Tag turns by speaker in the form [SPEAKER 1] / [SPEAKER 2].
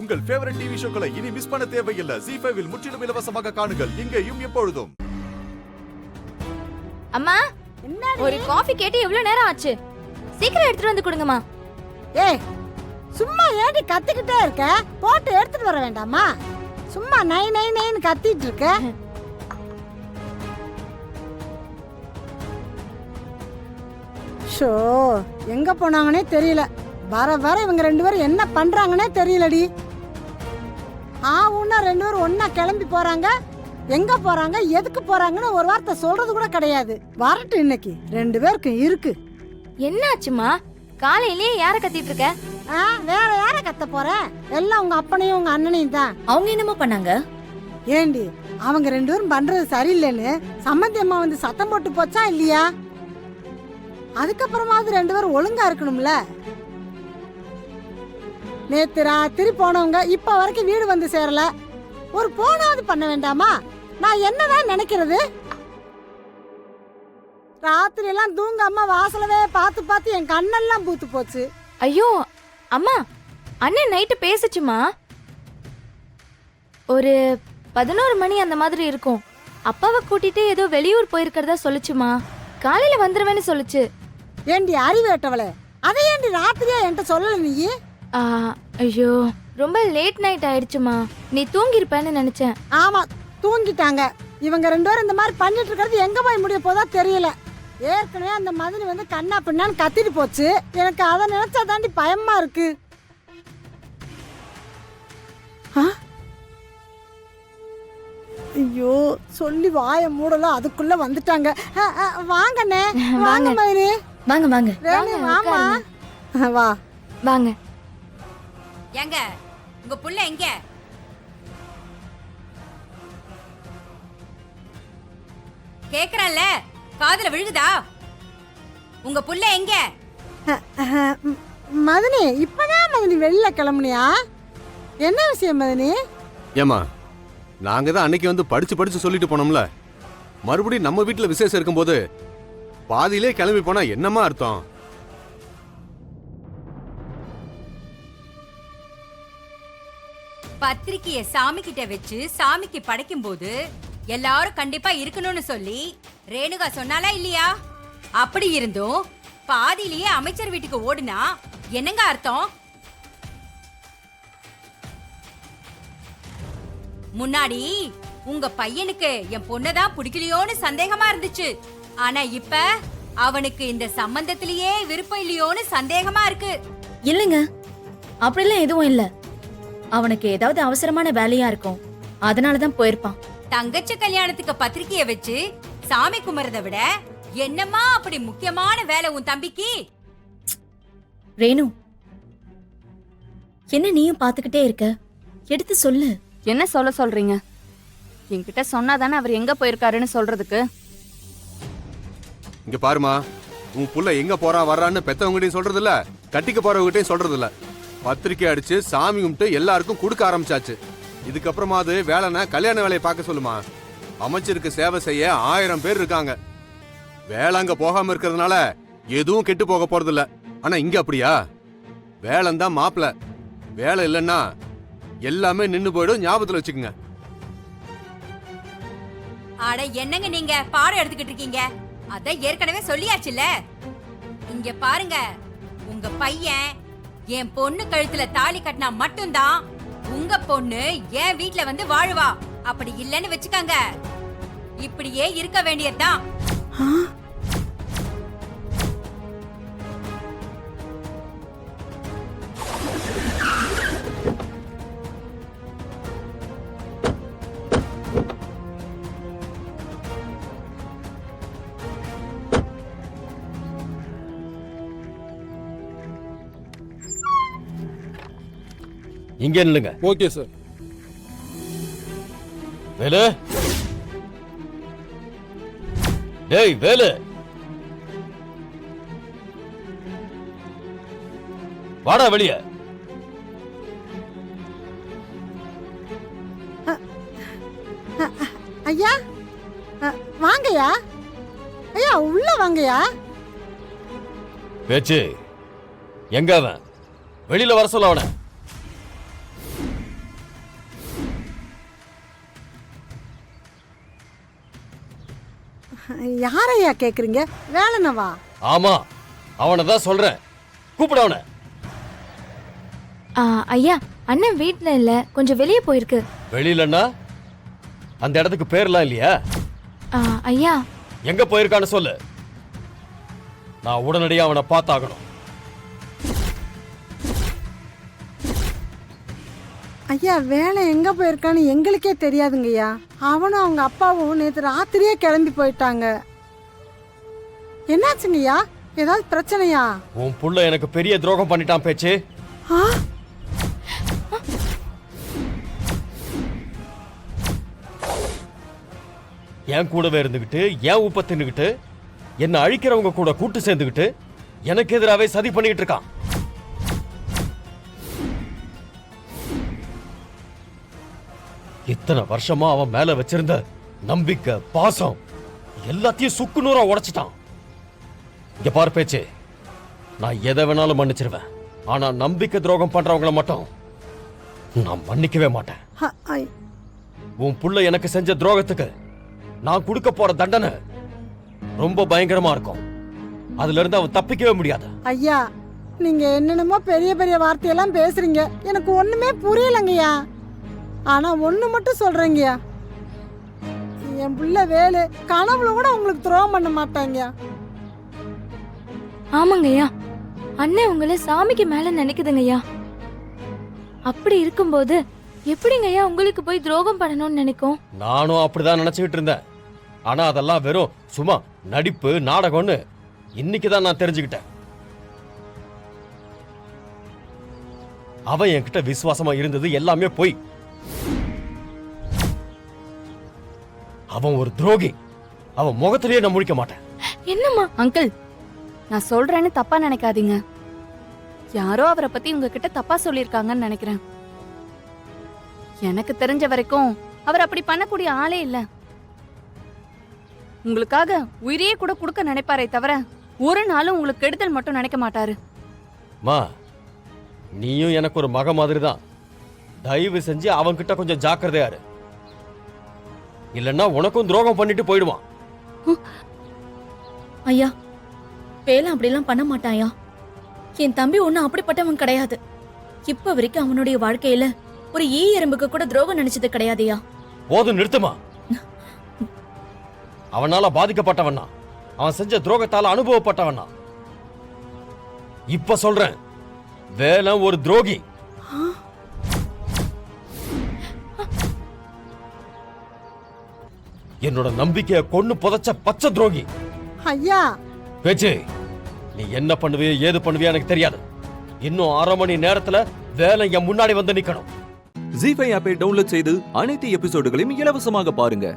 [SPEAKER 1] உங்கள் favourite TV ஷோக்களை இனி miss பண்ண தேவையில்லை. ZEE5 இல் முற்றிலும் இலவசமாக காணுங்கள். இங்கேயும் எப்பொழுதும்.
[SPEAKER 2] அம்மா, ஒரு காஃபி கேட்டு எவ்வளவு நேரம் ஆச்சு? சீக்கிரம் எடுத்துட்டு வந்து கொடுங்கம்மா.
[SPEAKER 3] ஏய், சும்மா ஏடி கத்திக்கிட்டே இருக்க? போட்டு எடுத்துட்டு வர வேண்டாமா? சும்மா நை நை நைன்னு கத்திட்டு இருக்க. ஷோ, எங்க போனாங்கன்னே தெரியல. வர வர இவங்க ரெண்டு பேரும் என்ன பண்றாங்கன்னே தெரியலடி. உன்னா ரெண்டு பேரும் ஒன்னா கிளம்பி போறாங்க. எங்க போறாங்க, எதுக்கு போறாங்கன்னு ஒரு வார்த்தை சொல்றது கூட கிடையாது. வரட்டும், இன்னைக்கு ரெண்டு பேருக்கு இருக்கு.
[SPEAKER 2] என்னாச்சுமா? காலையிலேயே யார கத்திட்டு இருக்க?
[SPEAKER 3] வேற யார கத்த போற? எல்லாம் உங்க அப்பனையும் உங்க அண்ணனையும் தான்.
[SPEAKER 2] அவங்க என்னமா பண்ணாங்க?
[SPEAKER 3] ஏண்டி, அவங்க ரெண்டு பேரும் பண்றது சரியில்லைன்னு சம்மந்தி அம்மா வந்து சத்தம் போட்டு போச்சா இல்லையா? அதுக்கப்புறமாவது ரெண்டு பேரும் ஒழுங்கா இருக்கணும்ல. நேத்து ராத்திரி போனவங்க இப்ப வரைக்கும் வீடு வந்து சேரல. ஒரு போனாவது பண்ண வேண்டாமா? நான் என்னதான் நினைக்கிறது? ராத்திரி எல்லாம் தூங்காம வாசலவே பார்த்து பார்த்து என் கண்ணெல்லாம் பூத்து போச்சு.
[SPEAKER 2] ஐயோ அம்மா, அண்ணன் நைட்டு பேசுச்சுமா. ஒரு 11 மணி அந்த மாதிரி இருக்கும். அப்பாவை கூட்டிட்டு ஏதோ வெளியூர் போயிருக்கிறதா சொல்லுச்சுமா. காலையில வந்துருவேன்னு சொல்லுச்சு.
[SPEAKER 3] ஏண்டி அறிவேட்டவளே, அதை ஏண்டி ராத்திரியா என்கிட்ட சொல்லல நீ?
[SPEAKER 2] ஐயோ, ரொம்ப லேட் நைட் ஆயிடுச்சுமா. நீ தூங்கிருப்பேன்னு நினைச்சேன்.
[SPEAKER 3] ஆமா, தூங்கிட்டாங்க. இவங்க ரெண்டு பேரும் இந்த மாதிரி பண்ணிட்டு இருக்கிறது எங்க போய் முடிய போதா தெரியல. ஏற்கனவே அந்த மதினி வந்து கண்ணா பின்னான்னு கத்திட்டு போச்சு. எனக்கு அதை நினைச்சா தாண்டி பயமா இருக்கு. ஐயோ, சொல்லி வாய மூடல, அதுக்குள்ள வந்துட்டாங்க. வாங்கண்ணே, வாங்க மதினி.
[SPEAKER 2] வாங்க வாங்க.
[SPEAKER 3] வாமா, வா
[SPEAKER 2] வாங்க.
[SPEAKER 4] ஏங்க, உங்க புள்ள எங்க? கேக்குறல்ல, காதுல விழுகுதா? உங்க புள்ள எங்க?
[SPEAKER 3] மதினி, இப்பதான் மதினி வெளியில கிளம்புனியா? என்ன விஷயம் மதினி?
[SPEAKER 5] ஏமா, நாங்க தான் அன்னைக்கு வந்து படிச்சு சொல்லிட்டு போனோம்ல. மறுபடியும் நம்ம வீட்டுல விசேஷம் இருக்கும்போது பாதியிலே கிளம்பி போனா என்னமா அர்த்தம்?
[SPEAKER 4] பத்திரிக்கைய சாமி கிட்ட வச்சு சாமிக்கு படைக்கும் போது எல்லாரும் கண்டிப்பா இருக்கணும்னு சொல்லி ரேணுகா சொன்னாலா இல்லையா? அப்படி இருந்தும் பாதியிலேயே அமைச்சர் வீட்டுக்கு ஓடுனா என்னங்க அர்த்தம்? முன்னாடி உங்க பையனுக்கு என் பொண்ணதான் பிடிக்கலையோன்னு சந்தேகமா இருந்துச்சு. ஆனா இப்ப அவனுக்கு இந்த சம்பந்தத்திலேயே விருப்பம் இல்லையோன்னு சந்தேகமா இருக்கு.
[SPEAKER 6] இல்லங்க, அப்படிலாம் எதுவும் இல்ல. அவனுக்கு ஏதாவது அவசரமான வேலையா இருக்கும், அதனாலதான் போயிருப்பான்.
[SPEAKER 4] தங்கச்சி கல்யாணத்துக்கு பத்திரிக்கைய வச்சு சாமி குமரத விட என்னமா அப்படி முக்கியமான வேலை உன் தம்பிக்கு?
[SPEAKER 6] ரேணு, என்ன நீயும் பாத்துக்கிட்டே இருக்க? எடுத்து சொல்லு.
[SPEAKER 7] என்ன சொல்றீங்க? என்கிட்ட சொன்னாதானே அவர் எங்க போயிருக்காருன்னு சொல்றதுக்கு.
[SPEAKER 5] இங்க பாருமா, உன் புள்ள எங்க போறா வர்றான்னு பெத்தவங்ககிட்டயும் சொல்றது இல்ல, கட்டிக்க போறவங்ககிட்டயும் சொல்றது இல்ல. பத்திரிக்கை அடிச்சு சாமி கும்பிட்டு எல்லாருக்கும் கொடுக்க ஆரம்பிச்சாச்சு. இதுக்கப்புறமாவது வேலைன்னா கல்யாண வேலையை பார்க்க சொல்லுமா. அமைச்சருக்கு சேவை செய்ய 1000 பேர் இருக்காங்க. வேலை அங்க போகாம இருக்கிறதுனால எதுவும் கெட்டு போக போறது இல்ல. ஆனா இங்க அப்படியா? வேலைந்தான் மாப்பிள்ள. வேலை இல்லைன்னா எல்லாமே நின்னு போயிடும், ஞாபகத்துல வச்சுக்கோங்க.
[SPEAKER 4] அட என்னங்க நீங்க பாடம் எடுத்துக்கிட்டு இருக்கீங்க? அத ஏற்கனவே சொல்லியாச்சுல. இங்க பாருங்க, உங்க பையன் என் பொண்ணு கழுத்துல தாலி கட்டினா மட்டும்தான் உங்க பொண்ணு என் வீட்ல வந்து வாழுவா. அப்படி இல்லன்னு வச்சுக்கங்க, இப்படியே இருக்க வேண்டியதுதான்.
[SPEAKER 8] இங்கே நில்லுங்க.
[SPEAKER 9] Okay sir.
[SPEAKER 8] வேலு, டேய் வேலு, வாடா வெளிய.
[SPEAKER 3] ஐயா, வாங்கய்யா. ஐயா, உள்ள வாங்கய்யா.
[SPEAKER 8] பேச்சு எங்க அவன்? வெளியில வர சொல்ல அவன.
[SPEAKER 3] யாரையா கேக்குறீங்க? வேலனவா?
[SPEAKER 8] ஆமா அவனை தான் சொல்றேன், கூப்பிட அவனை.
[SPEAKER 2] ஐயா, அண்ணன் வீட்ல இல்ல, கொஞ்சம் வெளியே போயிருக்கு.
[SPEAKER 8] வெளியிலன்னா அந்த இடத்துக்கு பேர்லாம் இல்லையா?
[SPEAKER 2] ஐயா,
[SPEAKER 8] எங்க போயிருக்கான்னு சொல்லு, நான் உடனடியா அவனை பார்த்தாகணும்.
[SPEAKER 3] ஐயா, வேலை எங்க போயிருக்கான்னு எங்களுக்கே தெரியாதுங்கய்யா. அவனும் அவங்க அப்பாவும் நேற்று ராத்திரியே கிளம்பி போயிட்டாங்க. என்னாச்சுங்கய்யா? ஏதாவது பிரச்சனையா?
[SPEAKER 8] உன் புள்ள எனக்கு பெரிய துரோகம் பண்ணிட்டான் பேச்சு.
[SPEAKER 3] ஆ?
[SPEAKER 8] என் கூடவே இருந்துகிட்டு, என் உப்ப தின்னுகிட்டு, என்ன அழிக்கிறவங்க கூட கூட்டு சேர்ந்துகிட்டு எனக்கு எதிராவே சதி பண்ணிட்டு இருக்கான். இத்தனை வருஷமா அவன் மேல வச்சிருந்த நம்பிக்கை, பாசம் எல்லாத்தையும் சுக்கு நூறா உடைச்சிட்டான். இங்க பாரு பேச்சு, நான் எதை வேணாலும் மன்னிச்சிருவேன், ஆனா நம்பிக்கை துரோகம் பண்றவங்கள மட்டும் நான் மன்னிக்கவே மாட்டேன். உன் புள்ள எனக்கு செஞ்ச துரோகத்துக்கு நான் கொடுக்க போற தண்டனை ரொம்ப பயங்கரமா இருக்கும். அதுல இருந்து அவன் தப்பிக்கவே முடியாது.
[SPEAKER 3] ஐயா, நீங்க என்னென்னமோ பெரிய பெரிய வார்த்தையெல்லாம் பேசுறீங்க, எனக்கு ஒண்ணுமே புரியலங்கய்யா. ஆனா ஒண்ணு மட்டும் சொல்றேங்கய்யா, என் புள்ள வேலு கனவுல கூட உங்களுக்கு துரோகம் பண்ண மாட்டாங்க.
[SPEAKER 2] ஆமாங்கய்யா, அண்ணன் உங்களை சாமிக்கு மேல நினைக்குதுங்கய்யா. அப்படி இருக்கும்போது எப்படிங்கய்யா உங்களுக்கு போய் துரோகம் பண்ணணும்னு நினைக்கும்?
[SPEAKER 8] நானும் அப்படிதான் நினைச்சுக்கிட்டு இருந்தேன். ஆனா அதெல்லாம் வெறும் சும்மா நடிப்பு, நாடகம்னு இன்னைக்குதான் நான் தெரிஞ்சுக்கிட்டேன். அவன் என்கிட்ட விசுவாசமா இருந்தது எல்லாமே போய். அவன் ஒரு துரோகி. அவன் முகத்திலேயே நான் முழிக்க மாட்டேன்.
[SPEAKER 2] என்னம்மா?
[SPEAKER 7] அங்கிள், நான் சொல்றேன்னு தப்பா நினைக்காதீங்க. யாரோ அவரை பத்தி உங்ககிட்ட தப்பா சொல்லிருக்காங்கன்னு நினைக்கிறேன். எனக்கு தெரிஞ்ச வரைக்கும் அவர் அப்படி பண்ணக்கூடிய ஆளே இல்ல. உங்களுக்காக உயிரையே கூட கொடுக்க நினைப்பாரே தவிர ஒரு நாளும் உங்களுக்கு கெடுதல் மட்டும் நினைக்க மாட்டாரு.
[SPEAKER 8] மா, நீயும் எனக்கு ஒரு மக மாதிரி தான். தயவு செஞ்சு அவன்கிட்ட கொஞ்சம் ஜாக்கிரதையா இரு, இல்லன்னா உனக்கும் துரோகம் பண்ணிட்டு போயிடுவான்.
[SPEAKER 6] ஐயா, வேலை அப்படிலாம் பண்ண மாட்டாயா. என் தம்பி ஒன்னும் அப்படிப்பட்டவன் கிடையாது. இப்ப வரைக்கும் அவனுடைய வாழ்க்கையில ஒரு ஈ எறும்புக்கு கூட துரோகம் நினைச்சது கிடையாதுயா.
[SPEAKER 8] போதும், நிறுத்துமா. அவனால பாதிக்கப்பட்டவனா, அவன் செஞ்ச துரோகத்தால அனுபவப்பட்டவனா. இப்ப சொல்றேன், வேலை ஒரு துரோகி. என்னோட நம்பிக்கைய கொன்னு புதைச்ச பச்சை துரோகி.
[SPEAKER 3] ஐயா,
[SPEAKER 8] பேச்சு, நீ என்ன பண்ணுவியோ ஏது பண்ணுவியோ எனக்கு தெரியாது. இன்னும் 1/2 மணி நேரத்துல வேலை என் முன்னாடி வந்து நிக்கணும்.
[SPEAKER 9] ஜீ5 ஆப்பை டவுன்லோட் செய்து அனைத்து எபிசோடுகளையும் இலவசமாக பாருங்க.